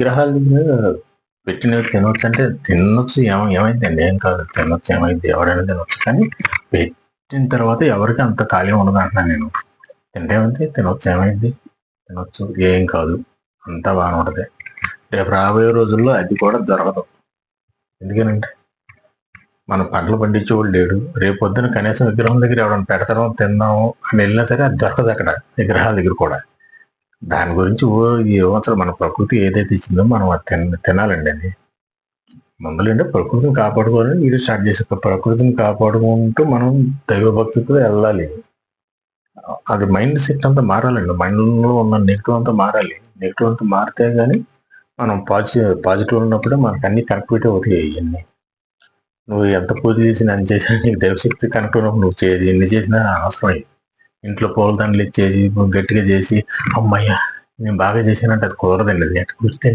విగ్రహాల దగ్గర పెట్టినవి తినొచ్చు అంటే తినొచ్చు. ఏమైందండి? ఏం కాదు. తినొచ్చు, ఏమైద్ది? ఎవరైనా తినొచ్చు. కానీ పెట్టిన తర్వాత ఎవరికి అంత ఖాళీ ఉండదు అంటున్నాను నేను. తింటే ఏమైంది? తినొచ్చు, ఏమైద్ది? తినొచ్చు, ఏం కాదు. అంతా బాగానే ఉంటది. రేపు రాబోయే రోజుల్లో అది కూడా దొరకదు. ఎందుకనంటే మనం పంటలు పండించేవాడు లేడు. రేపు పొద్దున కనీసం విగ్రహం దగ్గర ఎవరైనా పెడతారో తిందాము అని వెళ్ళినా సరే అది దొరకదు అక్కడ విగ్రహాల దగ్గర కూడా. దాని గురించి అసలు మన ప్రకృతి ఏదైతే ఇచ్చిందో మనం అది తినాలండి. అది ముందులంటే ప్రకృతిని కాపాడుకోవాలని వీడియో స్టార్ట్ చేసాక ప్రకృతిని కాపాడుకుంటూ మనం దైవభక్తితో వెళ్ళాలి. అది మైండ్ సెట్ అంతా మారాలండి. మైండ్లో ఉన్న నెగిటివ్ అంతా మారాలి. నెగిటివ్ అంతా మారితే కానీ మనం పాజిటివ్ ఉన్నప్పుడే మనకు అన్ని కనెక్టివిటీ అవుతాయి. ఇవన్నీ నువ్వు ఎంత పూజ చేసినా అన్ని చేసినా నీకు దైవశక్తి కనెక్ట్ ఉన్నప్పుడు నువ్వు ఎన్ని చేసినా అవసరం. ఇంట్లో పూలదండలు ఇచ్చేసి గట్టిగా చేసి అమ్మయ్య నేను బాగా చేశానంటే అది కుదరదండి. అది ఎట్లా కుదిరితే